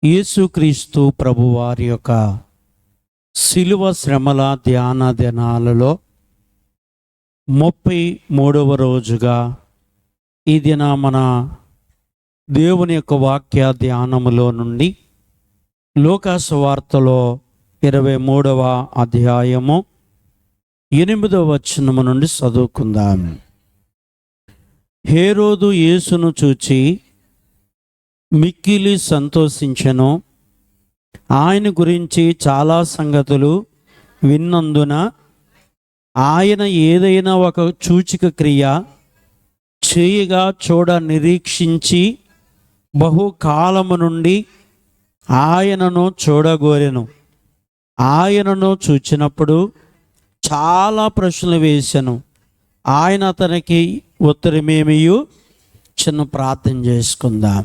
యేసుక్రీస్తు ప్రభువారి యొక్క శిలువ శ్రమల ధ్యాన దినాలలో 33వ రోజుగా ఈ దిన మన దేవుని యొక్క వాక్య ధ్యానములో నుండి లూకాసు వార్తలో 23వ అధ్యాయము 8వ వచనము నుండి చదువుకుందాం. హేరోదు యేసును చూచి మిక్కిలి సంతోషించెను. ఆయన గురించి చాలా సంగతులు విన్నందున ఆయన ఏదైనా ఒక సూచక క్రియ చేయగా చూడ నిరీక్షించి బహుకాలము నుండి ఆయనను చూడగోరెను. ఆయనను చూచినప్పుడు చాలా ప్రశ్నలు వేశాను. ఆయన అతనికి ఉత్తరమేమియు చిన్న ప్రార్థన చేసుకుందాం.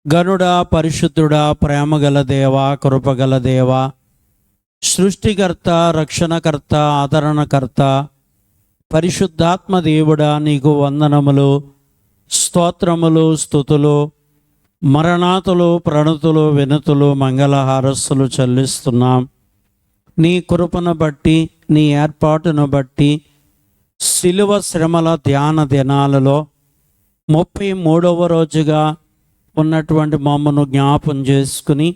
గనుడా, పరిశుద్ధుడా, ప్రేమగల దేవా, కృపగల దేవా, సృష్టికర్త, రక్షణకర్త, ఆదరణకర్త, పరిశుద్ధాత్మ దేవుడా, నీకు వందనములు, స్తోత్రములు, స్తుతులు, మరణాతులు, ప్రణతులు, వినతులు, మంగళహారస్సులు చెల్లిస్తున్నాం. నీ కృపను బట్టి, నీ ఏర్పాటును బట్టి శిలువ శ్రమల ధ్యాన దినాలలో 33వ రోజుగా ఉన్నటువంటి మమ్మను జ్ఞాపం చేసుకుని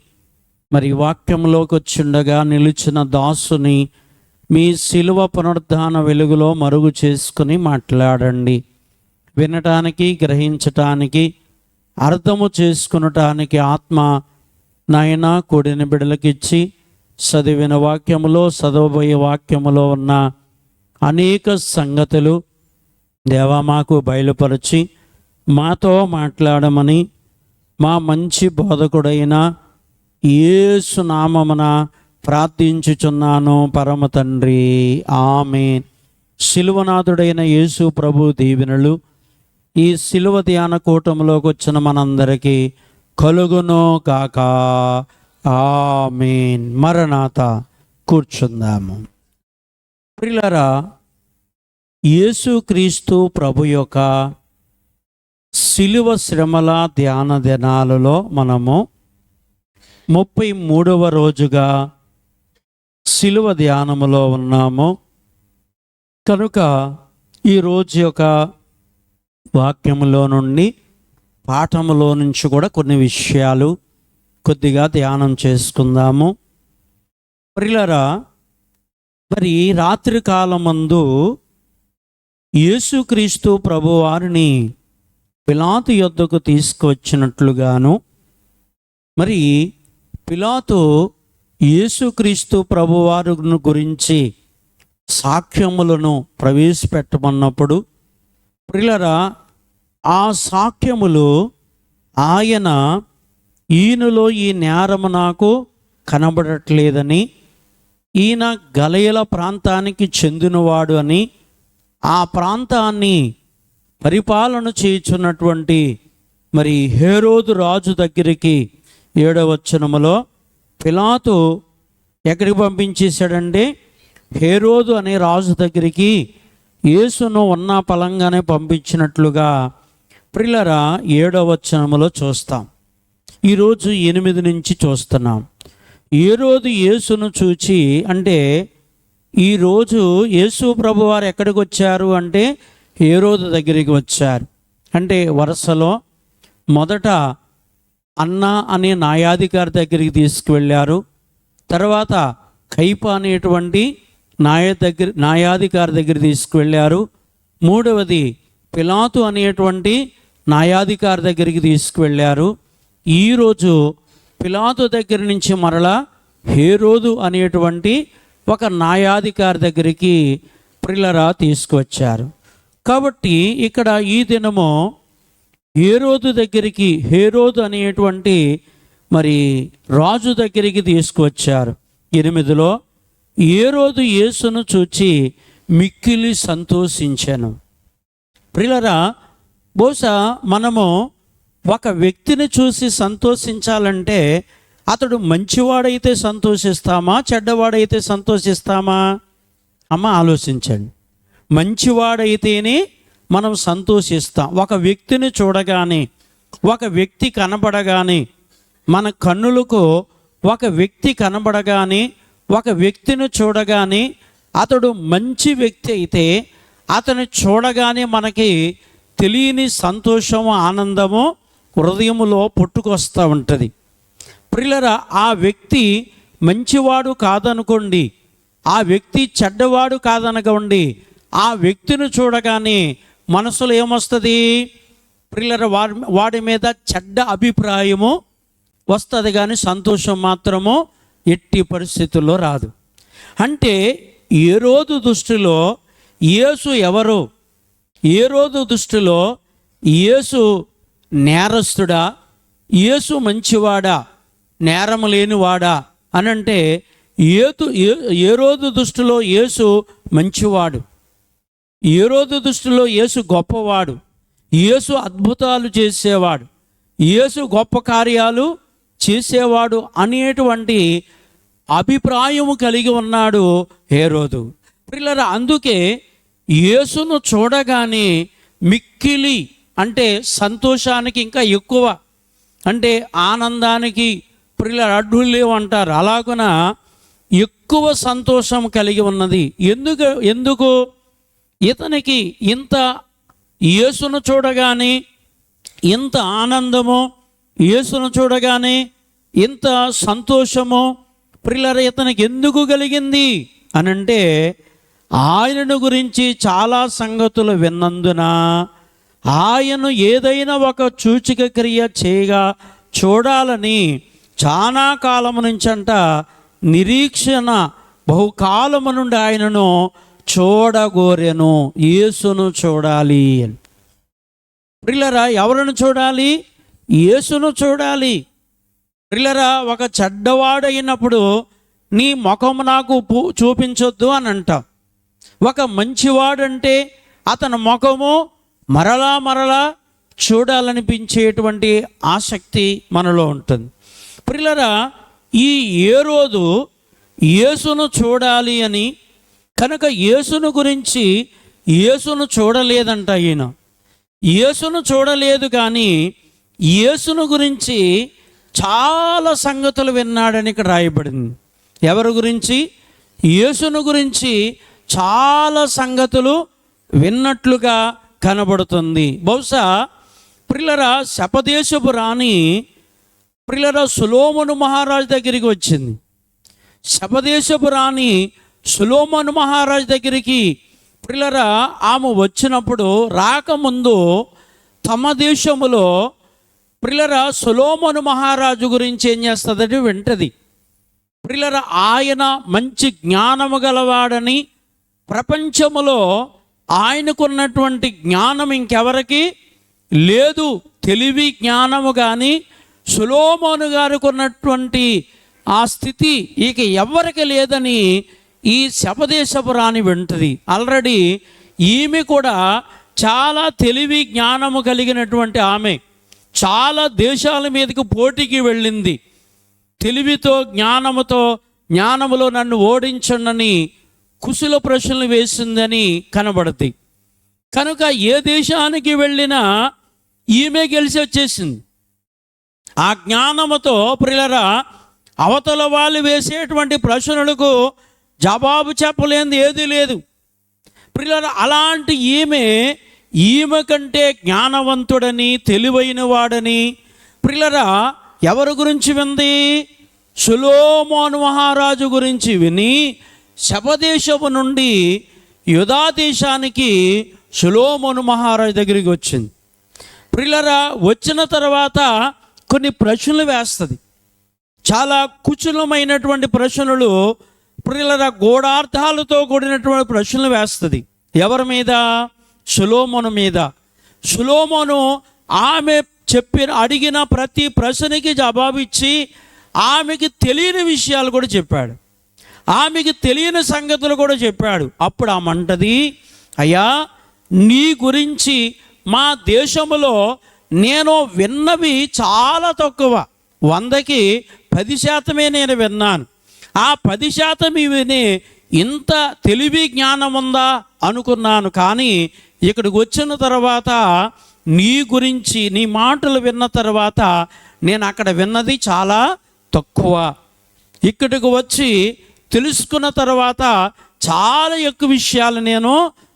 మరి వాక్యంలోకి వచ్చిండగా నిలిచిన దాసుని మీ శిలువ పునరుద్ధాన వెలుగులో మరుగు చేసుకుని మాట్లాడండి. వినటానికి, గ్రహించటానికి, అర్థము చేసుకునటానికి ఆత్మ నాయన కూడిన బిడలకిచ్చి చదివిన వాక్యములో, చదవబోయే వాక్యములో ఉన్న అనేక సంగతులు దేవా మాకు బయలుపరిచి మాతో మాట్లాడమని మా మంచి బోధకుడైన యేసు నామమున ప్రార్థించుచున్నాను పరమ తండ్రి, ఆమేన్. శిలువనాథుడైన యేసు ప్రభు దీవెనలు ఈ శిలువ ధ్యాన కూటంలోకి వచ్చిన మనందరికీ కలుగును కాక, ఆమేన్. మరణాత. కూర్చుందాము. ప్రియులారా, యేసుక్రీస్తు ప్రభు యొక్క శిలువ శ్రమల ధ్యాన దినాలలో మనము 33వ రోజుగా శిలువ ధ్యానములో ఉన్నాము. కనుక ఈరోజు యొక్క వాక్యములో నుండి, పాఠములో నుంచి కూడా కొన్ని విషయాలు కొద్దిగా ధ్యానం చేసుకుందాము. ప్రియులారా, మరి రాత్రి కాలమందు యేసుక్రీస్తు ప్రభువారిని పిలాతు యొద్దకు తీసుకువచ్చినట్లుగాను, మరి పిలాతు యేసుక్రీస్తు ప్రభువారి గురించి సాక్ష్యములను ప్రవేశపెట్టమన్నప్పుడు ప్రియులారా, ఆ సాక్ష్యములు ఈయనలో ఈ నేరము నాకు కనబడట్లేదని, ఈయన గలయల ప్రాంతానికి చెందినవాడు అని, ఆ ప్రాంతాన్ని పరిపాలన చేయుచున్నటువంటి మరి హేరోదు రాజు దగ్గరికి 7వ వచనములో పిలాతు ఎక్కడికి పంపించేశాడంటే హేరోదు అనే రాజు దగ్గరికి యేసును ఉన్న పలంగానే పంపించినట్లుగా ప్రియులారా 7వ వచనములో చూస్తాం. ఈరోజు 8 నుంచి చూస్తున్నాం. హేరోదు యేసును చూచి, అంటే ఈరోజు యేసు ప్రభువారు ఎక్కడికి వచ్చారు అంటే హేరోదు దగ్గరికి వచ్చారు. అంటే వరుసలో మొదట అన్న అనే న్యాయాధికారి దగ్గరికి తీసుకువెళ్ళారు. తర్వాత కైప అనేటువంటి న్యాయాధికారి దగ్గర తీసుకువెళ్ళారు. మూడవది పిలాతు అనేటువంటి న్యాయాధికారి దగ్గరికి తీసుకువెళ్ళారు. ఈరోజు పిలాతు దగ్గర నుంచి మరలా హేరోదు అనేటువంటి ఒక న్యాయాధికారి దగ్గరికి ప్రియులారా తీసుకువచ్చారు. కాబట్టి ఇక్కడ ఈ దినము హేరోదు అనేటువంటి మరి రాజు దగ్గరికి తీసుకువచ్చారు. 8లో హేరోదు యేసును చూచి మిక్కిలి సంతోషించెను. ప్రియులారా, బహుశా మనము ఒక వ్యక్తిని చూసి సంతోషించాలంటే అతడు మంచివాడైతే సంతోషిస్తామా, చెడ్డవాడైతే సంతోషిస్తామా? ఆలోచించండి. మంచివాడైతేనే మనం సంతోషిస్తాం. ఒక వ్యక్తిని చూడగానే, ఒక వ్యక్తి కనబడగానే మన కన్నులకు ఒక వ్యక్తి కనబడగానే, ఒక వ్యక్తిని చూడగానే అతడు మంచి వ్యక్తి అయితే అతన్ని చూడగానే మనకి తెలియని సంతోషము, ఆనందము హృదయములో పుట్టుకొస్తూ ఉంటుంది. ప్రియులారా, ఆ వ్యక్తి మంచివాడు కాదనుకోండి, ఆ వ్యక్తి చెడ్డవాడు కాదనుకోండి, ఆ వ్యక్తిని చూడగానే మనసులో ఏమొస్తుంది? ప్రియులారా, వాడి మీద చెడ్డ అభిప్రాయము వస్తుంది, కానీ సంతోషం మాత్రము ఎట్టి పరిస్థితుల్లో రాదు. అంటే హేరోదు దృష్టిలో యేసు ఎవరు? హేరోదు దృష్టిలో యేసు నేరస్తుడా, యేసు మంచివాడా, నేరము లేనివాడా అని అంటే హేరోదు దృష్టిలో యేసు మంచివాడు, హేరోదు దృష్టిలో యేసు గొప్పవాడు, యేసు అద్భుతాలు చేసేవాడు, యేసు గొప్ప కార్యాలు చేసేవాడు అనేటువంటి అభిప్రాయము కలిగి ఉన్నాడు హేరోదు. ప్రియులారా, అందుకే యేసును చూడగానే మిక్కిలి అంటే సంతోషానికి ఇంకా ఎక్కువ, అంటే ఆనందానికి ప్రియులారా అడ్డులు లేవు అంటారు, అలాగున ఎక్కువ సంతోషం కలిగి ఉన్నది. ఎందుకు ఇతనికి ఇంత యేసును చూడగానే ఇంత ఆనందము, యేసును చూడగానే ఇంత సంతోషము ప్రియులారా ఇతనికి ఎందుకు కలిగింది అనంటే, ఆయనను గురించి చాలా సంగతులు విన్నందున ఆయన ఏదైనా ఒక సూచక క్రియ చేయగా చూడాలని చాలా కాలము నుంచి నిరీక్షణ, బహుకాలము నుండి ఆయనను చూడగోరెను. యేసును చూడాలి అని. ప్రియులారా, ఎవరిని చూడాలి? యేసును చూడాలి. ప్రియులారా, ఒక చెడ్డవాడైనప్పుడు నీ ముఖం నాకు చూపించొద్దు అని అంటాం. ఒక మంచివాడంటే అతని ముఖము మరలా చూడాలనిపించేటువంటి ఆసక్తి మనలో ఉంటుంది. ప్రియులారా, ఈ హేరోదు యేసును చూడాలి అని కనుక యేసును గురించి యేసును చూడలేదంట. ఈయన యేసును చూడలేదు, కానీ యేసును గురించి చాలా సంగతులు విన్నాడని ఇక్కడ రాయబడింది. ఎవరి గురించి? యేసును గురించి చాలా సంగతులు విన్నట్లుగా కనబడుతుంది. బహుశా ప్రియులారా, శపదేశపు రాణి ప్రియులారా సొలొమోను మహారాజు దగ్గరికి వచ్చింది. శపదేశపు రాణి సొలొమోను మహారాజు దగ్గరికి ప్రియులారా ఆమె వచ్చినప్పుడు, రాకముందు తమ దేశములో ప్రియులారా సొలొమోను మహారాజు గురించి ఏం చేస్తుందంటే వింటది. ప్రియులారా, ఆయన మంచి జ్ఞానము గలవాడని, ప్రపంచములో ఆయనకున్నటువంటి జ్ఞానం ఇంకెవరికి లేదు, తెలివి జ్ఞానము కానీ సొలొమోను గారికి ఉన్నటువంటి ఆ స్థితి ఇక ఎవరికి లేదని ఈ శపదేశపు రాణి వింటది. ఆల్రెడీ ఈమె కూడా చాలా తెలివి జ్ఞానము కలిగినటువంటి ఆమె, చాలా దేశాల మీదకి పోటీకి వెళ్ళింది. తెలివితో జ్ఞానములో నన్ను ఓడించండి కుశల ప్రశ్నలు వేసిందని కనబడుతుంది. కనుక ఏ దేశానికి వెళ్ళినా ఈమె గెలిచి వచ్చేసింది. ఆ జ్ఞానముతో ప్రియులారా అవతల వాళ్ళు వేసేటువంటి ప్రశ్నలకు జవాబు చెప్పలేనిది ఏదీ లేదు. ప్రియులారా, అలాంటి ఈమె కంటే జ్ఞానవంతుడని, తెలివైన వాడని ప్రియులారా ఎవరి గురించి వింది? సొలొమోను మహారాజు గురించి విని శపదేశపు నుండి యూదా దేశానికి సొలొమోను మహారాజు దగ్గరికి వచ్చింది. ప్రియులారా, వచ్చిన తర్వాత కొన్ని ప్రశ్నలు వేస్తుంది. చాలా కుశలమైనటువంటి ప్రశ్నలు ప్రియులారా, గూఢార్థాలతో కూడినటువంటి ప్రశ్నలు వేస్తుంది. ఎవరి మీద? సొలొమోను మీద. సొలొమోను ఆమె అడిగిన ప్రతి ప్రశ్నకి జవాబిచ్చి ఆమెకి తెలియని విషయాలు కూడా చెప్పాడు, ఆమెకి తెలియని సంగతులు కూడా చెప్పాడు. అప్పుడు ఆమె అంటది, అయ్యా, నీ గురించి మా దేశంలో నేను విన్నవి చాలా తక్కువ, 100కి 10% నేను విన్నాను. ఆ 10% విని ఇంత తెలివి జ్ఞానం ఉందా అనుకున్నాను. కానీ ఇక్కడికి వచ్చిన తర్వాత నీ గురించి, నీ మాటలు విన్న తర్వాత నేను అక్కడ విన్నది చాలా తక్కువ. ఇక్కడికి వచ్చి తెలుసుకున్న తర్వాత చాలా ఎక్కువ విషయాలు నేను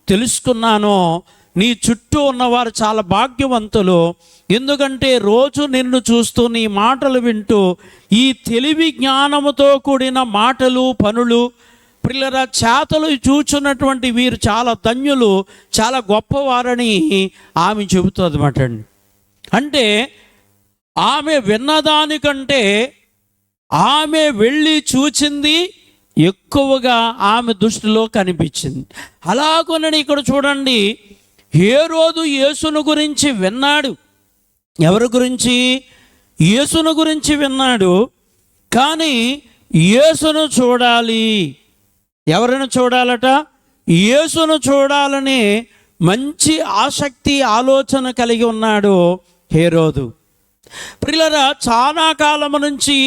తెలుసుకున్నాను. నీ చుట్టూ ఉన్నవారు చాలా భాగ్యవంతులు, ఎందుకంటే రోజు నిన్ను చూస్తూ నీ మాటలు వింటూ ఈ తెలివి జ్ఞానముతో కూడిన మాటలు పనులు పిల్లల చేతలు చూచున్నటువంటి వీరు చాలా ధన్యులు, చాలా గొప్పవారని ఆమె చెబుతుంది అన్నమాట అండి. అంటే ఆమె విన్నదానికంటే ఆమె వెళ్ళి చూచింది ఎక్కువగా ఆమె దృష్టిలో కనిపించింది. అలాగనే ఇక్కడ చూడండి, హేరోదు యేసును గురించి విన్నాడు. ఎవరి గురించి? యేసును గురించి విన్నాడు. కానీ యేసును చూడాలి, ఎవరిని చూడాలట? యేసును చూడాలని మంచి ఆసక్తి ఆలోచన కలిగి ఉన్నాడు హేరోదు. ప్రియులారా, చాలా కాలం నుంచి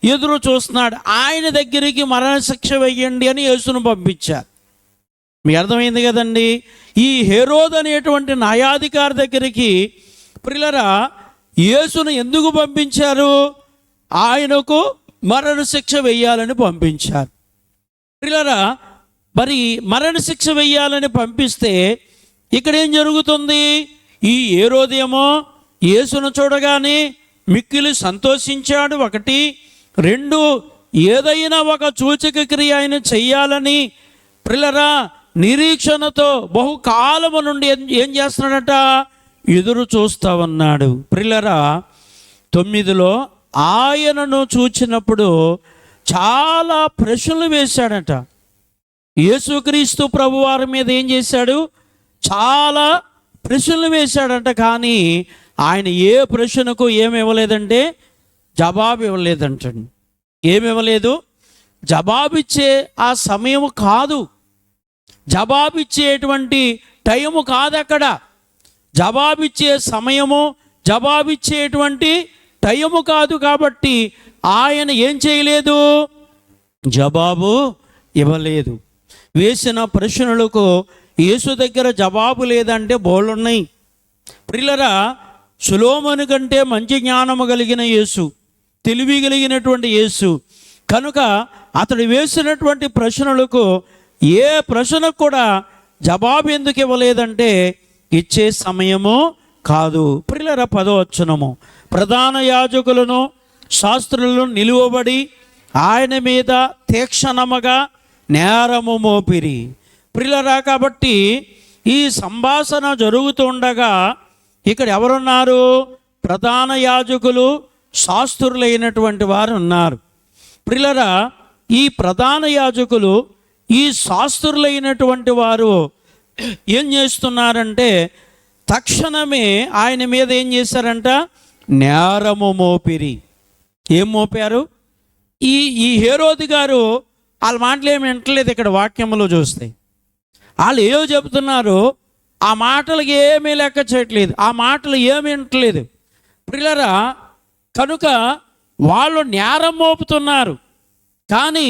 ఎదురు చూస్తున్నాడు. ఆయన దగ్గరికి మరణశిక్ష వెయ్యండి అని యేసును పంపించారు. మీకు అర్థమైంది కదండి. ఈ హేరోదు అనేటువంటి న్యాయాధికారి దగ్గరికి ప్రియులారా యేసును ఎందుకు పంపించారు? ఆయనకు మరణశిక్ష వెయ్యాలని పంపించారు. ప్రియులారా, మరి మరణశిక్ష వెయ్యాలని పంపిస్తే ఇక్కడ ఏం జరుగుతుంది? ఈ హేరోదేమో యేసును చూడగానే మిక్కిలి సంతోషించాడు. 1, 2 ఏదైనా ఒక సూచక క్రియ ఆయన చెయ్యాలని ప్రియులారా నిరీక్షణతో బహుకాలము నుండి ఏం చేస్తున్నాడట? ఎదురు చూస్తా ఉన్నాడు. ప్రియులారా 9లో ఆయనను చూచినప్పుడు చాలా ప్రశ్నలు వేశాడట. యేసుక్రీస్తు ప్రభువారి మీద ఏం చేశాడు? చాలా ప్రశ్నలు వేశాడట. కానీ ఆయన ఏ ప్రశ్నకు ఏమి ఇవ్వలేదంటే జవాబు ఇవ్వలేదంటండి. ఏమి ఇవ్వలేదు? జవాబిచ్చే ఆ సమయం కాదు, జవాబిచ్చేటువంటి టైము కాదు అక్కడ. జవాబిచ్చే సమయము, జవాబిచ్చేటువంటి టైము కాదు. కాబట్టి ఆయన ఏం చేయలేదు? జవాబు ఇవ్వలేదు. వేసిన ప్రశ్నలకు యేసు దగ్గర జవాబు లేదంటే బోళ్ళున్నాయి. ప్రియులారా, సొలొమోను కంటే మంచి జ్ఞానము కలిగిన యేసు, తెలివి కలిగినటువంటి యేసు కనుక అతడు వేసినటువంటి ప్రశ్నలకు ఏ ప్రశ్నకు కూడా జవాబు ఎందుకు ఇవ్వలేదంటే ఇచ్చే సమయము కాదు. ప్రియులారా 10వ వచనము, ప్రధాన యాజకులను శాస్త్రులను నిలువబడి ఆయన మీద తీక్షణముగా నేరము మోపిరి. ప్రియులారా, కాబట్టి ఈ సంభాషణ జరుగుతుండగా ఇక్కడ ఎవరున్నారు? ప్రధాన యాజకులు, శాస్త్రులైనటువంటి వారు ఉన్నారు. ప్రియులారా, ఈ ప్రధాన యాజకులు, ఈ శాస్త్రులైనటువంటి వారు ఏం చేస్తున్నారంటే తక్షణమే ఆయన మీద ఏం చేశారంట? నేరము మోపిరి. ఏం మోపారు? ఈ హేరోదు గారు వాళ్ళ మాటలు ఏమి వింటలేదు. ఇక్కడ వాక్యంలో చూస్తే వాళ్ళు ఏవో చెబుతున్నారు, ఆ మాటలకి ఏమీ లెక్క చేయట్లేదు, ఆ మాటలు ఏమి వింటలేదు. ప్రియులారా, కనుక వాళ్ళు నేరం మోపుతున్నారు. కానీ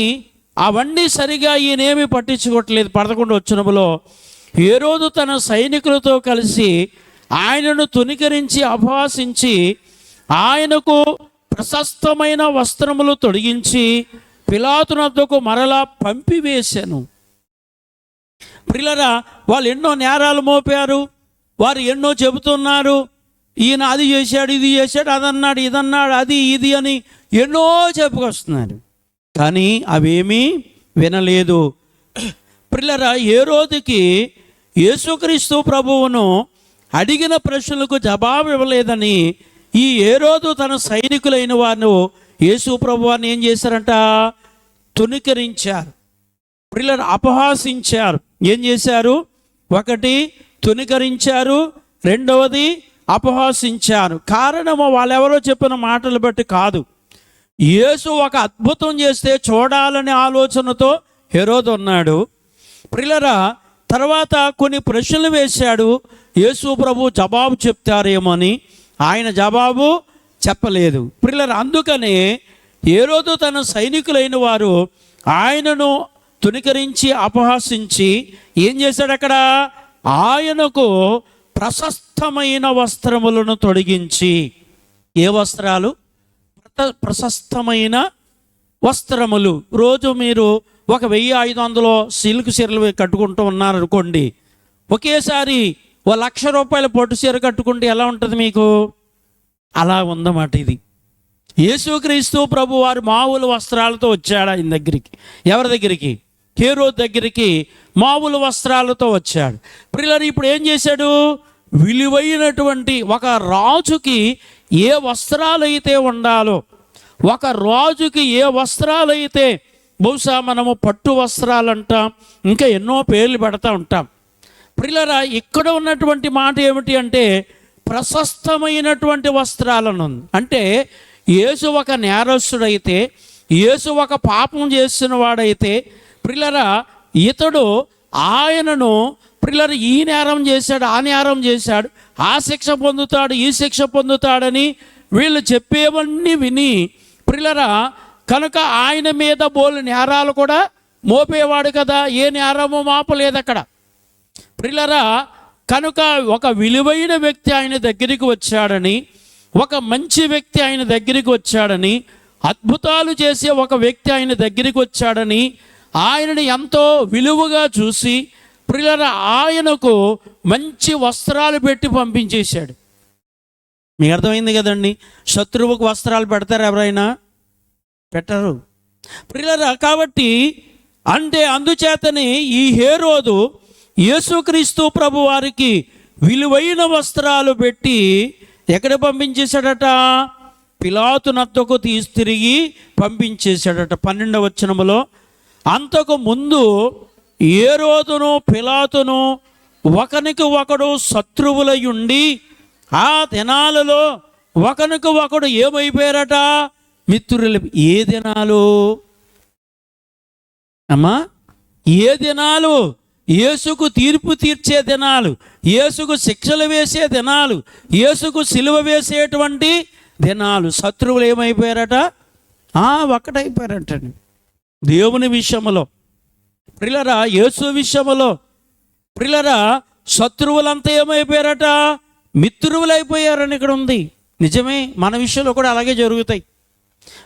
అవన్నీ సరిగా ఈయనేమి పట్టించుకోవట్లేదు. 11వ వచనములో హేరోదు తన సైనికులతో కలిసి ఆయనను తునీకరించి అపహాసించి ఆయనకు ప్రశస్తమైన వస్త్రములు తొడిగించి పిలాతునొద్దకు మరలా పంపివేశాను. ప్రియులారా, వాళ్ళు ఎన్నో నేరాలు మోపారు, వారు ఎన్నో చెబుతున్నారు. ఈయన అది చేశాడు, ఇది చేశాడు, అదన్నాడు, ఇదన్నాడు, అది ఇది అని ఎన్నో చెప్పుకొస్తున్నారు. కానీ అవేమీ వినలేదు. ప్రియులారా, హేరోదుకి యేసుక్రీస్తు ప్రభువును అడిగిన ప్రశ్నలకు జవాబు ఇవ్వలేదని ఈ హేరోదు తన సైనికులైన వారు యేసు ప్రభువాన్ని ఏం చేశారంట? తునీకరించారు. ప్రియులారా, అపహాసించారు. ఏం చేశారు? 1 తునీకరించారు, 2వది అపహాసించారు. కారణము వాళ్ళెవరో చెప్పిన మాటలు బట్టి కాదు. యేసు ఒక అద్భుతం చేస్తే చూడాలనే ఆలోచనతో హేరోదు ఉన్నాడు. ప్రియులారా, తర్వాత కొన్ని ప్రశ్నలు వేశాడు. యేసు ప్రభు జవాబు చెప్తారేమో అని ఆయన జవాబు చెప్పలేదు. ప్రియులారా, అందుకనే హేరోదు తన సైనికులైన వారు ఆయనను తునీకరించి అపహాసించి ఏం చేశాడు? అక్కడ ఆయనకు ప్రశస్తమైన వస్త్రములను తొడిగించి. ఏ వస్త్రాలు? ప్రశస్తమైన వస్త్రములు. రోజు మీరు 1500 సిల్క్ చీరలు కట్టుకుంటూ ఉన్నారనుకోండి, ఒకేసారి 1,00,000 రూపాయల పట్టు చీర కట్టుకుంటే ఎలా ఉంటుంది మీకు? అలా ఉందన్నమాట ఇది. యేసుక్రీస్తు ప్రభు వారు మామూలు వస్త్రాలతో వచ్చాడు ఆయన దగ్గరికి. ఎవరి దగ్గరికి? హేరోదు దగ్గరికి మామూలు వస్త్రాలతో వచ్చాడు. ప్రియులారా, ఇప్పుడు ఏం చేశాడు? విలువైనటువంటి ఒక రాజుకి ఏ వస్త్రాలైతే ఉండాలో, ఒక రాజుకి ఏ వస్త్రాలైతే, బహుశా మనము పట్టు వస్త్రాలు అంటాం, ఇంకా ఎన్నో పేర్లు పెడతా ఉంటాం. ప్రియులారా, ఇక్కడ ఉన్నటువంటి మాట ఏమిటి అంటే ప్రశస్తమైనటువంటి వస్త్రాలను. అంటే యేసు ఒక నేరస్తుడైతే, యేసు ఒక పాపం చేసిన వాడైతే, ప్రియులారా, ఇతడు ఆయనను ప్రియులారా ఈ నేరం చేశాడు, ఆ నేరం చేశాడు, ఆ శిక్ష పొందుతాడు, ఈ శిక్ష పొందుతాడని వీళ్ళు చెప్పేవన్నీ విని, ప్రియులారా, కనుక ఆయన మీద బోలు నేరాలు కూడా మోపేవాడు కదా. ఏ నేరము మోపలేదు అక్కడ. ప్రియులారా, కనుక ఒక విలువైన వ్యక్తి ఆయన దగ్గరికి వచ్చాడని, ఒక మంచి వ్యక్తి ఆయన దగ్గరికి వచ్చాడని, అద్భుతాలు చేసే ఒక వ్యక్తి ఆయన దగ్గరికి వచ్చాడని ఆయనని ఎంతో విలువగా చూసి, ప్రియులారా, ఆయనకు మంచి వస్త్రాలు పెట్టి పంపించేశాడు. మీకు అర్థమైంది కదండి. శత్రువుకు వస్త్రాలు పెడతారు ఎవరైనా? పెట్టరు. ప్రియులారా, కాబట్టి అంటే అందుచేతనే ఈ హేరోదు యేసుక్రీస్తు ప్రభు వారికి విలువైన వస్త్రాలు పెట్టి ఎక్కడ పంపించేశాడట? పిలాతు నద్దకు తిరిగి పంపించేశాడట. 12వ వచనములో, అంతకు ముందు హేరోదును పిలాతును ఒకనికి ఒకడు శత్రువులై ఉండి ఆ దినాలలో ఒకనికి ఒకడు ఏమైపోయారట? మిత్రులు. ఏ దినాలు అమ్మా? ఏ దినాలు? యేసుకు తీర్పు తీర్చే దినాలు, యేసుకు శిక్షలు వేసే దినాలు, యేసుకు సిలువ వేసేటువంటి దినాలు. శత్రువులు ఏమైపోయారట? ఒక్కటైపోయారటండి. దేవుని విషయంలో ప్రియులారా, యేసు విషయంలో ప్రియులారా, శత్రువులంతా ఏమైపోయారట? మిత్రువులైపోయారని ఇక్కడ ఉంది. నిజమే, మన విషయంలో కూడా అలాగే జరుగుతాయి.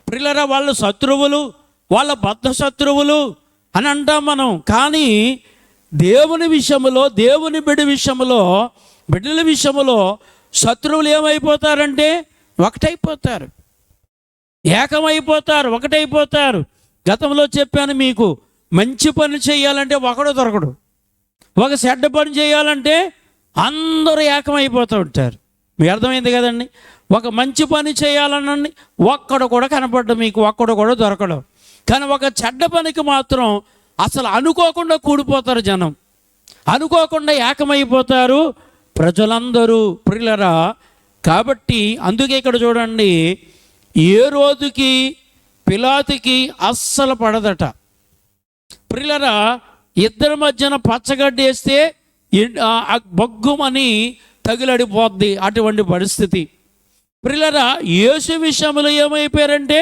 ప్రియులారా, వాళ్ళు శత్రువులు, వాళ్ళ బద్ధ శత్రువులు అని అంటాం మనం. కానీ దేవుని విషయంలో, దేవుని బిడ్డల విషయంలో శత్రువులు ఏమైపోతారంటే ఒకటైపోతారు, ఏకమైపోతారు, ఒకటైపోతారు. గతంలో చెప్పాను మీకు, మంచి పని చేయాలంటే ఒకడు దొరకడు, ఒక చెడ్డ పని చేయాలంటే అందరూ ఏకమైపోతూ ఉంటారు. మీకు అర్థమైంది కదండి. ఒక మంచి పని చేయాలనండి, ఒక్కడు కూడా కనపడ్డ మీకు, ఒక్కడు కూడా దొరకడు. కానీ ఒక చెడ్డ పనికి మాత్రం అసలు అనుకోకుండా కూడిపోతారు జనం, అనుకోకుండా ఏకమైపోతారు ప్రజలందరూ. ప్రియులారా, కాబట్టి అందుకే ఇక్కడ చూడండి, హేరోదుకి పిలాతుకి అస్సలు పడదట. ప్రియులారా, ఇద్దరి మధ్యన పచ్చగడ్డి వేస్తే బొగ్గుమని తగిలడిపోద్ది, అటువంటి పరిస్థితి. ప్రియులారా, యేసు విషయంలో ఏమైపోయారంటే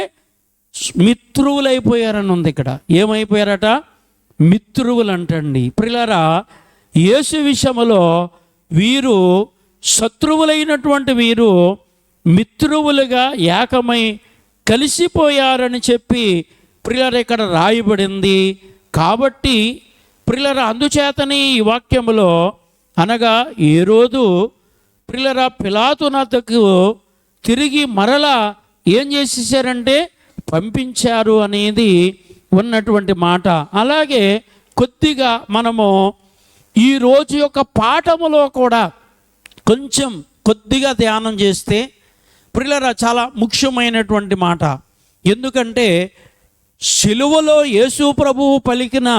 మిత్రువులు అయిపోయారని ఉంది ఇక్కడ. ఏమైపోయారట? మిత్రువులు అంటండి. ప్రియులారా, యేసు విషయంలో వీరు శత్రువులైనటువంటి వీరు మిత్రువులుగా ఏకమై కలిసిపోయారని చెప్పి ప్రియులారా ఇక్కడ రాయబడింది. కాబట్టి ప్రియులారా, అందుచేతనే ఈ వాక్యములో అనగా హేరోదు ప్రియులారా పిలాతు నద్దకు తిరిగి మరలా ఏం చేసేసారంటే పంపించారు అనేది ఉన్నటువంటి మాట. అలాగే కొద్దిగా మనము ఈ రోజు యొక్క పాఠములో కూడా కొద్దిగా ధ్యానం చేస్తే ప్రియులారా చాలా ముఖ్యమైనటువంటి మాట. ఎందుకంటే సిలువలో యేసు ప్రభువు పలికిన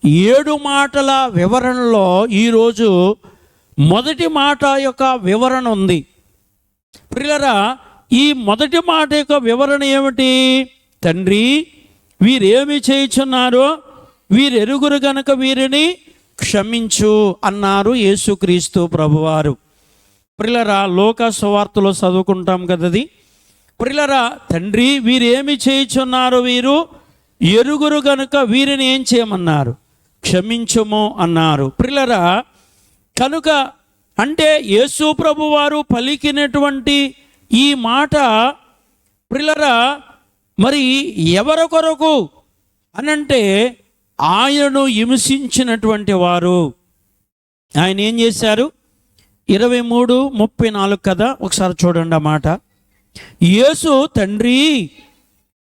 7 మాటల వివరణలో ఈరోజు మొదటి మాట యొక్క వివరణ ఉంది. ప్రియులారా, ఈ మొదటి మాట యొక్క వివరణ ఏమిటి? తండ్రి, వీరేమి చేయుచున్నారో వీరెరుగురు గనుక వీరిని క్షమించు అన్నారు యేసుక్రీస్తు ప్రభువారు. ప్రియులారా, లోక సువార్తలో చదువుకుంటాం కదది. ప్రియులారా, తండ్రి, వీరేమి చేయుచున్నారో వీరు ఎరుగురు గనుక వీరిని ఏం చేయమన్నారు? క్షమించుము అన్నారు. ప్రియులారా, కనుక అంటే యేసు ప్రభువారు పలికినటువంటి ఈ మాట ప్రియులారా, మరి ఎవరి కొరకు అనంటే ఆయనను హింసించినటువంటి వారు. ఆయన ఏం చేశారు? 23:34 కదా, ఒకసారి చూడండి ఆ మాట. యేసు, తండ్రి,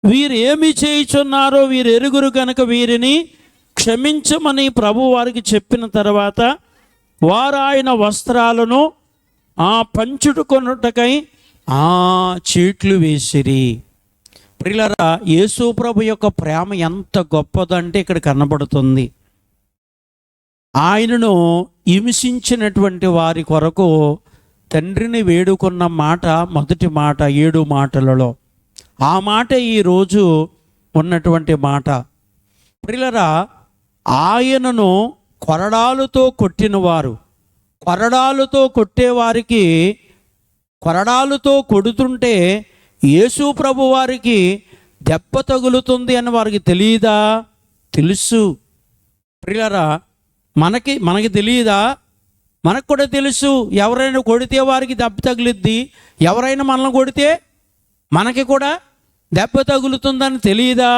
వీరు ఏమి చేయుచున్నారో వీరు ఎరుగురు కనుక వీరిని క్షమించమని ప్రభు వారికి చెప్పిన తర్వాత వారు ఆయన వస్త్రాలను పంచుకొనుటకై చీట్లు వేసిరి. ప్రియులారా, యేసు ప్రభు యొక్క ప్రేమ ఎంత గొప్పదంటే ఇక్కడ కనబడుతుంది. ఆయనను హింసించినటువంటి వారి కొరకు తండ్రిని వేడుకున్న మాట, మొదటి మాట 7 మాటలలో. ఆ మాట ఈరోజు ఉన్నటువంటి మాట. ప్రియులారా, ఆయనను కొరడాలతో కొట్టినవారు, కొరడాలతో కొట్టేవారికి, కొరడాలతో కొడుతుంటే యేసు ప్రభు వారికి దెబ్బ తగులుతుంది అని వారికి తెలియదా? తెలుసు. ప్రియులారా, మనకి తెలియదా? మనకు కూడా తెలుసు. ఎవరైనా కొడితే వారికి దెబ్బ తగులుద్ది, ఎవరైనా మనల్ని కొడితే మనకి కూడా దెబ్బ తగులుతుందని తెలియదా?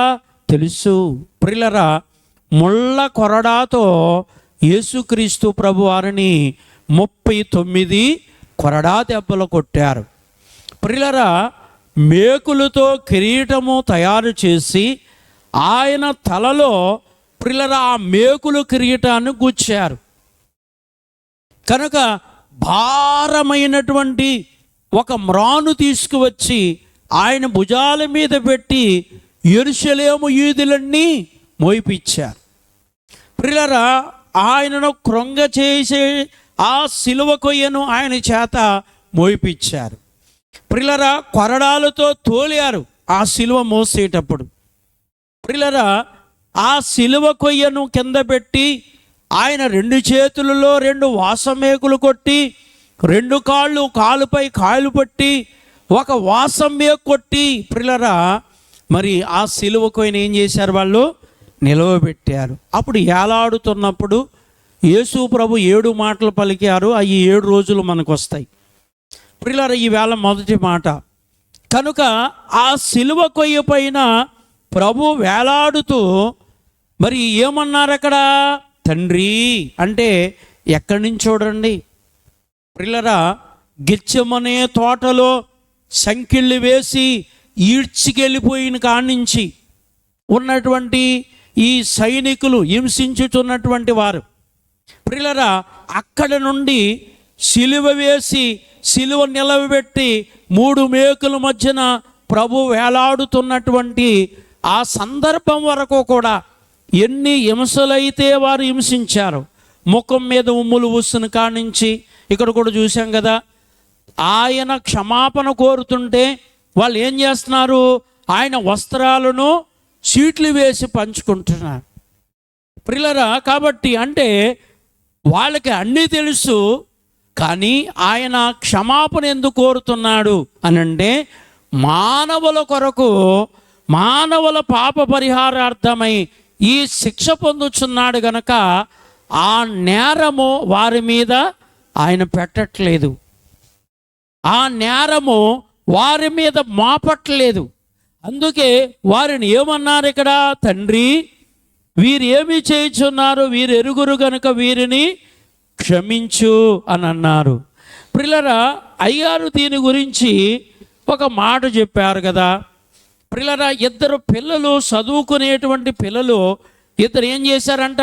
తెలుసు. ప్రియులారా, ముళ్ళ కొరడాతో యేసుక్రీస్తు ప్రభు వారిని 39 కొరడా దెబ్బలు కొట్టారు. ప్రియులారా, మేకులతో కిరీటము తయారు చేసి ఆయన తలలో ప్రియులారా ఆ మేకులు కిరీటాన్ని గుచ్చారు. కనుక భారమైనటువంటి ఒక మ్రాను తీసుకువచ్చి ఆయన భుజాల మీద పెట్టి యెరూషలేము వీధులన్నీ మోయిపిచ్చారు. ప్రియులారా, ఆయనను కృంగ చేసే ఆ సిలువ కొయ్యను ఆయన చేత మోయిపిచ్చారు. ప్రియులారా, కొరడాలతో తోలారు ఆ సిలువ మోసేటప్పుడు. ప్రియులారా, ఆ సిలువ కొయ్యను కింద పెట్టి ఆయన 2 చేతులలో 2 వాసమేకులు కొట్టి, 2 కాలుపై కాలు పట్టి, ఒక వాసమేకు కొట్టి, ప్రియులారా మరి ఆ సిలువ కొయ్యను ఏం చేశారు? వాళ్ళు నిలవబెట్టారు. అప్పుడు ఏలాడుతున్నప్పుడు యేసు ప్రభు 7 మాటలు పలికారు. అవి 7 రోజులు మనకు వస్తాయి. ప్రియులారా, ఈవేళ మొదటి మాట. కనుక ఆ సిలువ కొయ్య పైన ప్రభు వేలాడుతూ మరి ఏమన్నారు అక్కడ? తండ్రి అంటే ఎక్కడి నుంచి చూడండి. ప్రియులారా, గెత్సెమనే తోటలో సంకెళ్ళు వేసి ఈడ్చికెళ్ళిపోయిన కానించి ఉన్నటువంటి ఈ సైనికులు హింసించుతున్నటువంటి వారు, ప్రియులారా, అక్కడ నుండి సిలువ వేసి సిలువ నిలవబెట్టి 3 మేకుల మధ్యన ప్రభు వేలాడుతున్నటువంటి ఆ సందర్భం వరకు కూడా ఎన్ని హింసలైతే వారు హింసించారు. ముఖం మీద ఉమ్ములు ఊసిన కానించి ఇక్కడ కూడా చూసాం కదా, ఆయన క్షమాపణ కోరుతుంటే వాళ్ళు ఏం చేస్తున్నారు? ఆయన వస్త్రాలను చీట్లు వేసి పంచుకుంటున్నారు. ప్రియులారా, కాబట్టి అంటే వాళ్ళకి అన్నీ తెలుసు, కానీ ఆయన క్షమాపణ ఎందుకు కోరుతున్నాడు అనంటే మానవుల కొరకు, మానవుల పాప పరిహారార్థమై ఈ శిక్ష పొందుచున్నాడు గనక ఆ నేరము వారి మీద ఆయన పెట్టట్లేదు, ఆ నేరము వారి మీద మోపట్లేదు. అందుకే వారిని ఏమన్నారు ఇక్కడ? తండ్రి, వీరు ఏమి చేయుచున్నారు వీరు ఎరుగురు గనుక వీరిని క్షమించు అని అన్నారు. ప్రియులారా, అయ్యారు దీని గురించి ఒక మాట చెప్పారు కదా. ప్రియులారా, 2 పిల్లలు, చదువుకునేటువంటి పిల్లలు 2 ఏం చేశారంట?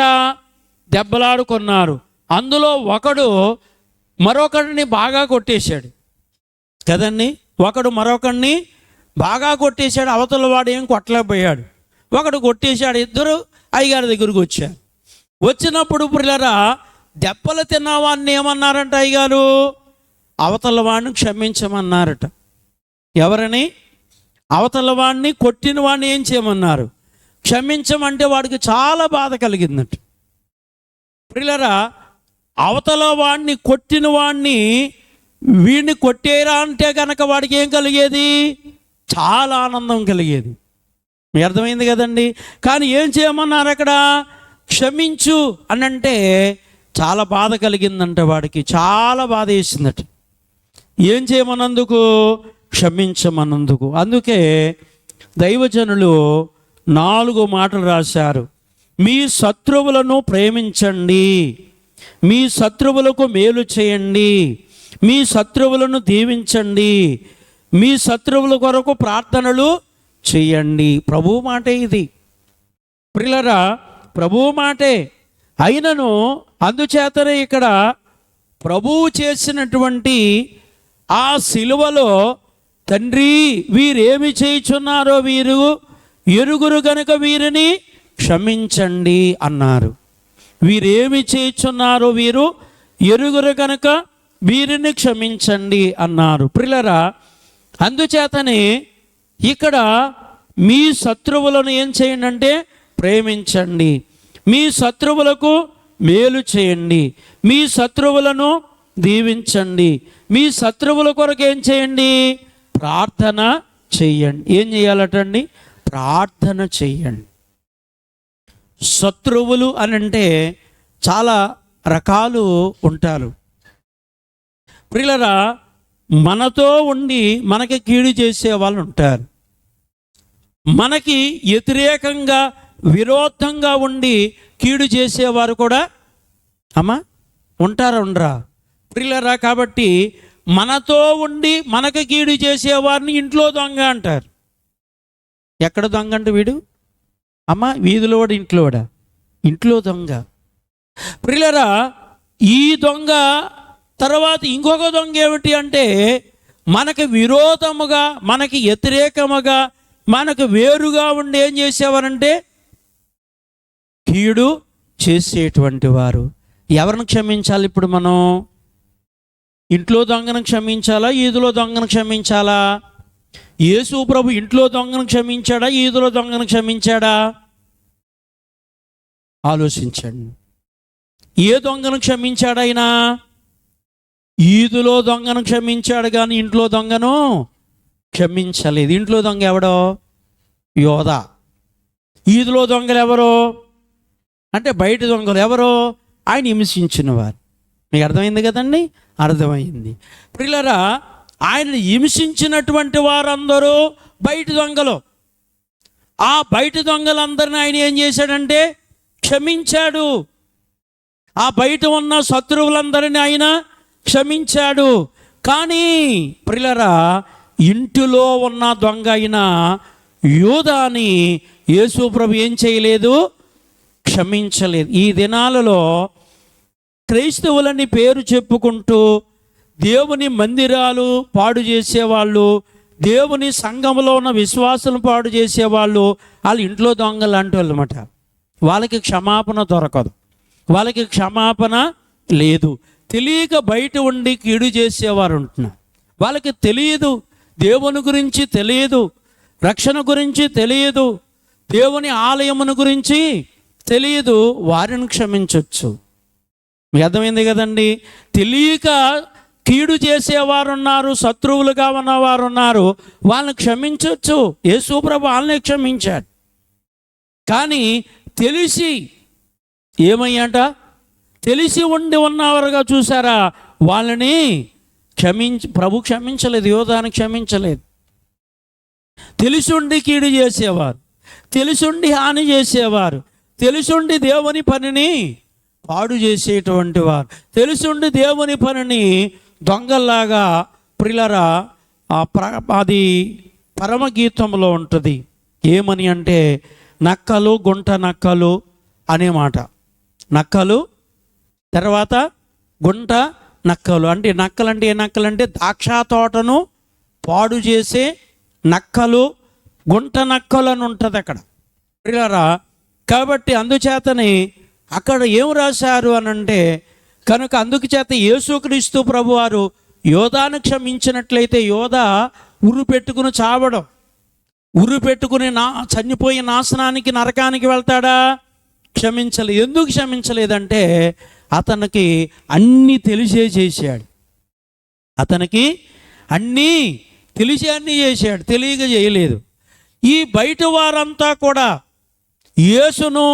దెబ్బలాడుకున్నారు. అందులో ఒకడు మరొకడిని బాగా కొట్టేశాడు కదండి. ఒకడు మరొకడిని బాగా కొట్టేశాడు. అవతల వాడు ఏం కొట్టలేకపోయాడు. ఒకడు కొట్టేశాడు. 2 అయ్యగారి దగ్గరకు వచ్చారు. వచ్చినప్పుడు ప్రియులారా, దెబ్బలు తిన్నవాడిని ఏమన్నారంట అయ్యగారు? అవతల వాడిని క్షమించమన్నారట. ఎవరని? అవతల వాడిని కొట్టిన వాడిని ఏం చేయమన్నారు? క్షమించమంటే వాడికి చాలా బాధ కలిగిందట. ప్రియులారా, అవతల వాడిని కొట్టిన వాడిని వీడిని కొట్టేరా అంటే కనుక వాడికి ఏం కలిగేది? చాలా ఆనందం కలిగేది. మీ అర్థమైంది కదండి. కానీ ఏం చేయమన్నారు అక్కడ? క్షమించు అని అంటే చాలా బాధ కలిగిందంట వాడికి, చాలా బాధ వేసిందట. ఏం చేయమన్నందుకు? క్షమించమన్నందుకు. అందుకే దైవజనులు 4 మాటలు రాశారు. మీ శత్రువులను ప్రేమించండి, మీ శత్రువులకు మేలు చేయండి, మీ శత్రువులను దీవించండి, మీ శత్రువుల కొరకు ప్రార్థనలు చేయండి. ప్రభువు మాటే ఇది ప్రియులారా, ప్రభువు మాటే. అయినను అందుచేతనే ఇక్కడ ప్రభువు చేసినటువంటి ఆ సిలువలో తండ్రి వీరేమి చేయుచున్నారో వీరు ఎరుగురు గనుక వీరిని క్షమించండి అన్నారు. వీరేమి చేయుచున్నారో వీరు ఎరుగురు గనుక వీరిని క్షమించండి అన్నారు. ప్రియులారా, అందుచేతనే ఇక్కడ మీ శత్రువులను ఏం చేయండి అంటే ప్రేమించండి, మీ శత్రువులకు మేలు చేయండి, మీ శత్రువులను దీవించండి, మీ శత్రువుల కొరకు ఏం చేయండి, ప్రార్థన చెయ్యండి. ఏం చేయాలటండి? ప్రార్థన చెయ్యండి. శత్రువులు అని అంటే చాలా రకాలు ఉంటారు ప్రియులారా. మనతో ఉండి మనకి కీడు చేసే వాళ్ళు ఉంటారు, మనకి వ్యతిరేకంగా విరోధంగా ఉండి కీడు చేసేవారు కూడా ఉంటారా ఉండరా ప్రియులారా? కాబట్టి మనతో ఉండి మనకి కీడు చేసేవారిని ఇంట్లో దొంగ అంటారు. ఎక్కడ దొంగ అంటే వీడు వీధిలో వాడు, ఇంట్లో దొంగ. ప్రియులారా, ఈ దొంగ తర్వాత ఇంకొక దొంగ ఏమిటి అంటే మనకి విరోధముగా, మనకి వ్యతిరేకముగా, మనకు వేరుగా ఉండి ఏం చేసేవారంటే కీడు చేసేటువంటి వారు. ఎవరిని క్షమించాలి ఇప్పుడు మనం? ఇంట్లో దొంగను క్షమించాలా, ఈదులో దొంగను క్షమించాలా? యేసు ప్రభు ఇంట్లో దొంగను క్షమించాడా, ఈదులో దొంగను క్షమించాడా? ఆలోచించండి. ఏ దొంగను క్షమించాడు ఆయన? ఈదులో దొంగను క్షమించాడు, కానీ ఇంట్లో దొంగను క్షమించలేదు. ఇంట్లో దొంగ ఎవడో? యోధ. ఈదులో దొంగలు ఎవరో అంటే బయట దొంగలు ఎవరో? ఆయన హింసించిన వారు. మీకు అర్థమైంది కదండి? అర్థమైంది. ప్రియులారా, ఆయన హింసించినటువంటి వారందరూ బయట దొంగలు. ఆ బయట దొంగలందరినీ ఆయన ఏం చేశాడంటే క్షమించాడు. ఆ బయట ఉన్న శత్రువులందరినీ ఆయన క్షమించాడు. కానీ ప్రియులారా, ఇంటిలో ఉన్న దొంగ అయిన యూదాని యేసు ప్రభు ఏం చేయలేదు? క్షమించలేదు. ఈ దినాలలో క్రైస్తవులని పేరు చెప్పుకుంటూ దేవుని మందిరాలు పాడు చేసేవాళ్ళు, దేవుని సంఘంలో ఉన్న విశ్వాసులను పాడు చేసేవాళ్ళు, వాళ్ళు ఇంట్లో దొంగలు లాంటి వాళ్ళు అన్నమాట. వాళ్ళకి క్షమాపణ దొరకదు, వాళ్ళకి క్షమాపణ లేదు. తెలియక బయట ఉండి కీడు చేసేవారు ఉంటున్నారు. వాళ్ళకి తెలియదు, దేవుని గురించి తెలియదు, రక్షణ గురించి తెలియదు, దేవుని ఆలయమును గురించి తెలియదు. వారిని క్షమించవచ్చు. మీకు అర్థమైంది కదండి? తెలియక కీడు చేసేవారు ఉన్నారు, శత్రువులుగా ఉన్నవారు ఉన్నారు, వాళ్ళని క్షమించవచ్చు. యేసు ప్రభు వాళ్ళని క్షమించాడు. కానీ తెలిసి ఏమయ్యాట? తెలిసి ఉండి ఉన్నవారుగా చూసారా, వాళ్ళని ప్రభు క్షమించలేదు, యోధాన్ని క్షమించలేదు. తెలిసుండి కీడు చేసేవారు, తెలిసుండి హాని చేసేవారు, తెలిసుండి దేవుని పనిని పాడు చేసేటువంటి వారు, తెలుసుండి దేవుని పనిని దొంగల్లాగా. ప్రియులారా, అది పరమగీతంలో ఉంటుంది. ఏమని అంటే నక్కలు గుంట నక్కలు అనే మాట. నక్కలు తర్వాత గుంట నక్కలు అంటే నక్కలంటే ఏ నక్కలంటే ద్రాక్ష తోటను పాడు చేసే నక్కలు, గుంట నక్కలు అని ఉంటుంది అక్కడ ప్రియులారా. కాబట్టి అందుచేతని అక్కడ ఏం రాశారు అని అంటే కనుక అందుచేత యేసుక్రీస్తు ప్రభువారు యోధాను క్షమించినట్లయితే యోధ ఉరు పెట్టుకుని చావడం, ఉరు పెట్టుకుని చనిపోయి నాశనానికి నరకానికి వెళ్తాడా? క్షమించలేదు. ఎందుకు క్షమించలేదంటే అతనికి అన్నీ తెలిసే చేశాడు. అతనికి అన్నీ తెలిసి అన్నీ చేశాడు, తెలియక చేయలేదు. ఈ బయట వారంతా కూడా యేసును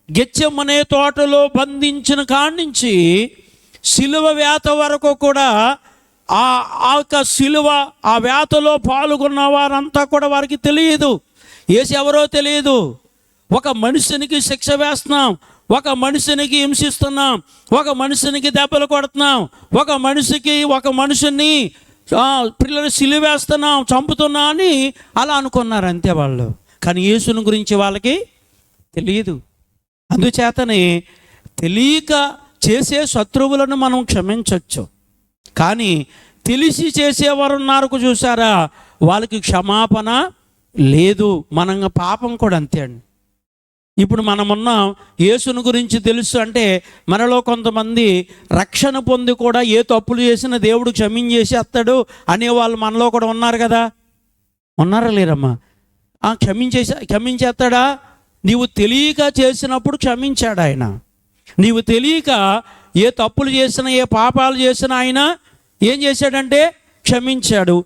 గెత్సెమనే తోటలో బంధించిన కాడి నుంచి సిలువ వేత వరకు కూడా ఆ యొక్క శిలువ ఆ వేతలో పాల్గొన్న వారంతా కూడా వారికి తెలియదు, యేసు ఎవరో తెలియదు. ఒక మనిషినికి శిక్ష వేస్తున్నాం, ఒక మనిషినికి హింసిస్తున్నాం, ఒక మనిషినికి దెబ్బలు కొడుతున్నాం, ఒక మనిషిని పిల్లలు సిలువేస్తున్నాం, చంపుతున్నా అని అలా అనుకున్నారు అంతే వాళ్ళు. కానీ యేసుని గురించి వాళ్ళకి తెలియదు. అందుచేతనే తెలియక చేసే శత్రువులను మనం క్షమించవచ్చు, కానీ తెలిసి చేసేవారు ఉన్నారు చూసారా, వాళ్ళకి క్షమాపణ లేదు. మన పాపం కూడా అంతే అండి. ఇప్పుడు మనమున్నాం, యేసుని గురించి తెలుసు అంటే మనలో కొంతమంది రక్షణ పొంది కూడా ఏ తప్పులు చేసినా దేవుడు క్షమించేసేస్తాడు అనేవాళ్ళు మనలో కూడా ఉన్నారు కదా. ఉన్నారా లేరమ్మా? క్షమించేస్తాడా? నీవు తెలియక చేసినప్పుడు క్షమించాడు ఆయన. నీవు తెలియక ఏ తప్పులు చేసినా ఏ పాపాలు చేసినా ఆయన ఏం చేశాడంటే క్షమించాడు.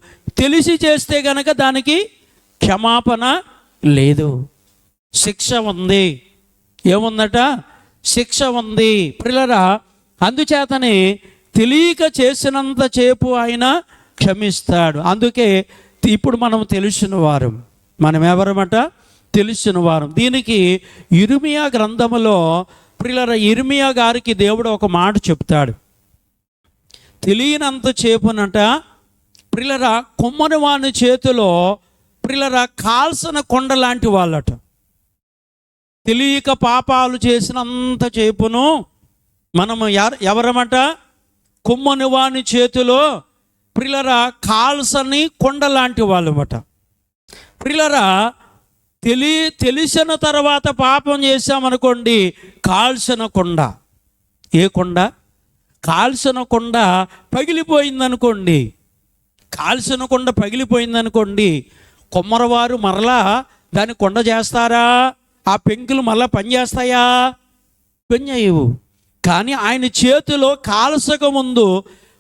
తెలిసి చేస్తే గనక దానికి క్షమాపణ లేదు, శిక్ష ఉంది. ఏముందట? శిక్ష ఉంది ప్రియులారా. అందుచేతనే తెలియక చేసినంత చేపు ఆయన క్షమిస్తాడు. అందుకే ఇప్పుడు మనం తెలిసిన వారం, మనం ఎవరమట? తెలిసిన వారం. దీనికి ఇర్మియా గ్రంథములో ప్రియులారా, ఇర్మియా గారికి దేవుడు ఒక మాట చెప్తాడు. తెలియనంత చేపునట ప్రియులారా, కుమ్మరి వాని చేతిలో ప్రియులారా కాల్సిన కొండ లాంటి వాళ్ళట. తెలియక పాపాలు చేసినంత చేపును మనము ఎవరమట? కుమ్మని వాని చేతిలో ప్రియులారా కాల్సని కొండ లాంటి వాళ్ళమట. ప్రియులారా, తెలిసిన తర్వాత పాపం చేశామనుకోండి, కాల్సిన కొండ. ఏ కొండ? కాల్సిన కొండ పగిలిపోయిందనుకోండి, కాల్సిన కొండ పగిలిపోయిందనుకోండి, కొమ్మరవారు మరలా దాన్ని కొండ చేస్తారా? ఆ పెంకులు మళ్ళా పనిచేస్తాయా? పనిచేయవు. కానీ ఆయన చేతిలో కాల్సక ముందు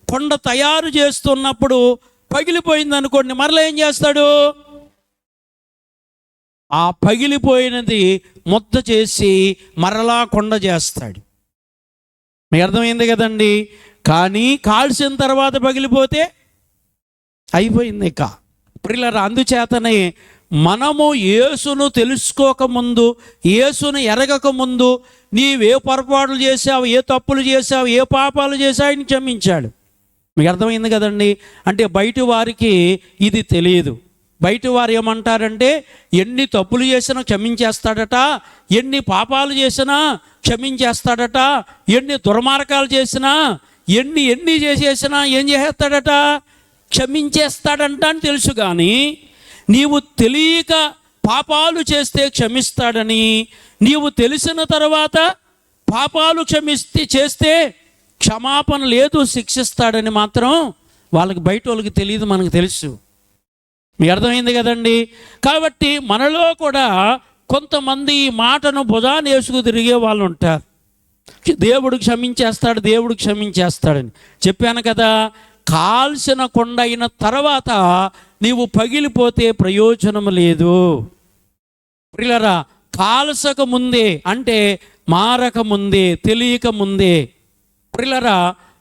కొండ తయారు చేస్తున్నప్పుడు పగిలిపోయిందనుకోండి, మరలా ఏం చేస్తాడు? ఆ పగిలిపోయినది ముద్ద చేసి మరలా కొండ చేస్తాడు. మీకు అర్థమైంది కదండి? కానీ కాల్చిన తర్వాత పగిలిపోతే అయిపోయింది ఇక ప్రియులారా. అందుచేతనే మనము యేసును తెలుసుకోకముందు, యేసును ఎరగకముందు నీవే పొరపాట్లు చేసావు, ఏ తప్పులు చేసావు, ఏ పాపాలు చేసావు ఆయన క్షమించాడు. మీకు అర్థమైంది కదండి? అంటే బయట వారికి ఇది తెలియదు. బయట వారు ఏమంటారంటే ఎన్ని తప్పులు చేసినా క్షమించేస్తాడట, ఎన్ని పాపాలు చేసినా క్షమించేస్తాడట, ఎన్ని దుర్మార్గాలు చేసినా ఎన్ని చేసేసినా ఏం చేసేస్తాడట? క్షమించేస్తాడంట అని తెలుసు. కానీ నీవు తెలియక పాపాలు చేస్తే క్షమిస్తాడని, నీవు తెలిసిన తర్వాత పాపాలు చేస్తే క్షమాపణ లేదు, శిక్షిస్తాడని మాత్రం వాళ్ళకి బయట వాళ్ళకి తెలియదు, మనకు తెలుసు. మీకు అర్థమైంది కదండి? కాబట్టి మనలో కూడా కొంతమంది ఈ మాటను భుజాన వేసుకు తిరిగే వాళ్ళు ఉంటారు. దేవుడు క్షమించేస్తాడు, దేవుడు క్షమించేస్తాడని చెప్పాను కదా. కాల్సిన కొండ అయిన తర్వాత నీవు పగిలిపోతే ప్రయోజనం లేదు ప్రియులారా. కాల్సక ముందే అంటే మారక ముందే, తెలియక ముందే ప్రియులారా,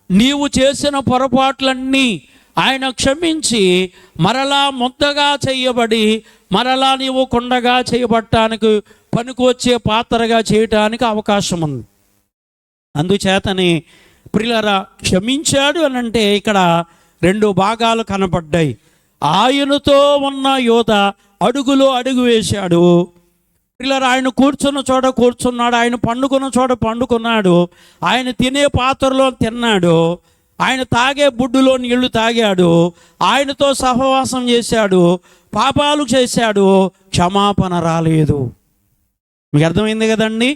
నీవు చేసిన పొరపాట్లన్నీ ఆయన క్షమించి మరలా ముద్దగా చేయబడి మరలా నీవు కొండగా చేయబడటానికి పనికి వచ్చే పాత్రగా చేయటానికి అవకాశం ఉంది. అందుచేతని ప్రియులారా, క్షమించాడు అని అంటే ఇక్కడ రెండు భాగాలు కనపడ్డాయి. ఆయనతో ఉన్న యోధ అడుగులో అడుగు వేశాడు. ప్రియులారా, ఆయన కూర్చున్న చోట కూర్చున్నాడు, ఆయన పండుకున్న చోట పండుకున్నాడు, ఆయన తినే పాత్రలో తిన్నాడు, ఆయన తాగే బుడ్డులో నీళ్లు తాగాడు, ఆయనతో సహవాసం చేశాడు, పాపాలు చేశాడు, క్షమాపణ రాలేదు. మీకు అర్థమైంది కదండి?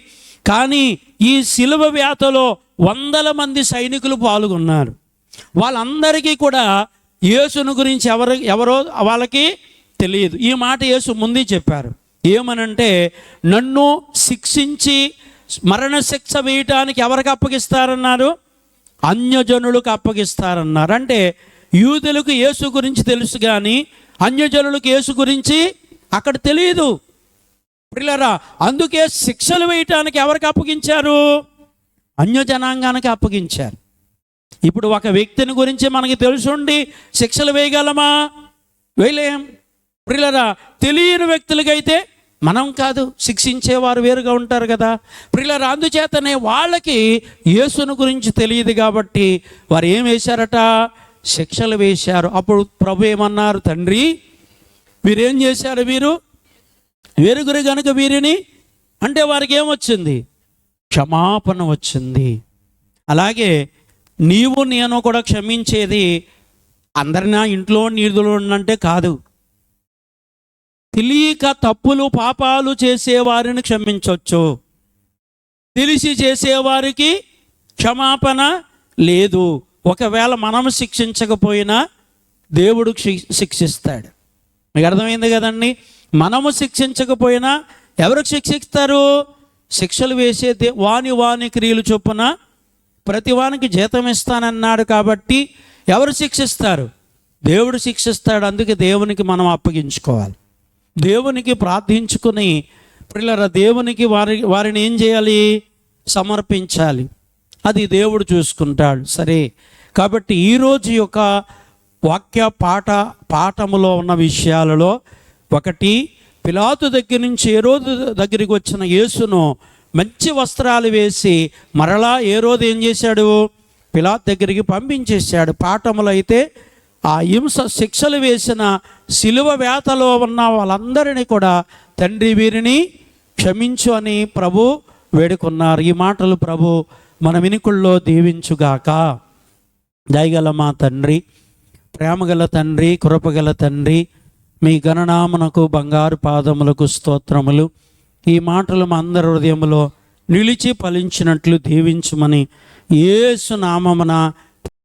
కానీ ఈ శిలువ వేతలో 100 మంది సైనికులు పాల్గొన్నారు. వాళ్ళందరికీ కూడా యేసును గురించి ఎవరో వాళ్ళకి తెలియదు. ఈ మాట యేసు ముందే చెప్పారు. ఏమనంటే, నన్ను శిక్షించి మరణశిక్ష వేయటానికి ఎవరికి అప్పగిస్తారన్నారు? అన్యజనులకు అప్పగిస్తారన్నారు. అంటే యూదులకు యేసు గురించి తెలుసు, కానీ అన్యజనులకు యేసు గురించి అక్కడ తెలియదు ప్రియులారా. అందుకే శిక్షలు వేయటానికి ఎవరికి అప్పగించారు? అన్యజనాంగానికి అప్పగించారు. ఇప్పుడు ఒక వ్యక్తిని గురించి మనకి తెలుసుండి శిక్షలు వేయగలమా? వేయలేం. ప్రియులారా, తెలియని వ్యక్తులకైతే మనం కాదు, శిక్షించేవారు వేరుగా ఉంటారు కదా. ప్రియులారా, అందుచేతనే వాళ్ళకి యేసుని గురించి తెలియదు కాబట్టి వారు ఏం వేశారట? శిక్షలు వేశారు. అప్పుడు ప్రభు ఏమన్నారు? తండ్రి, వీరేం చేశారు? వీరు వేరుగురు గనుక వీరిని, అంటే వారికి ఏమొచ్చింది? క్షమాపణ వచ్చింది. అలాగే నీవు నేను కూడా క్షమించేది అందరినా ఇంట్లో నీదులు అంటే కాదు. తెలియక తప్పులు పాపాలు చేసేవారిని క్షమించవచ్చు, తెలిసి చేసేవారికి క్షమాపణ లేదు. ఒకవేళ మనం శిక్షించకపోయినా దేవుడు శిక్షిస్తాడు. మీకు అర్థమైంది కదండి? మనము శిక్షించకపోయినా ఎవరికి శిక్షిస్తారు? శిక్షలు వేసే వాని క్రియలు చొప్పున ప్రతి వానికి జీతం ఇస్తానన్నాడు కాబట్టి ఎవరు శిక్షిస్తారు? దేవుడు శిక్షిస్తాడు. అందుకే దేవునికి మనం అప్పగించుకోవాలి, దేవునికి ప్రార్థించుకుని ప్రియులారా దేవునికి వారిని ఏం చేయాలి? సమర్పించాలి. అది దేవుడు చూసుకుంటాడు. సరే, కాబట్టి ఈరోజు యొక్క వాక్య పాఠములో ఉన్న విషయాలలో ఒకటి, పిలాతు దగ్గర నుంచి హేరోదు దగ్గరికి వచ్చిన యేసును మంచి వస్త్రాలు వేసి మరలా హేరోదు ఏం చేశాడు? పిలాతు దగ్గరికి పంపించేశాడు. పాఠములు అయితే ఆ హింస శిక్షలు వేసిన సిలువ వేతలో ఉన్న వాళ్ళందరినీ కూడా తండ్రి వీరిని క్షమించు అని ప్రభు వేడుకున్నారు. ఈ మాటలు ప్రభు మన వినికుల్లో దీవించుగాక. దయగల మా తండ్రి, ప్రేమగల తండ్రి, కృపగల తండ్రి, మీ గణనామనకు బంగారు పాదములకు స్తోత్రములు. ఈ మాటలు మా అందరి హృదయంలో నిలిచి ఫలించినట్లు దీవించుమని యేసు నామమున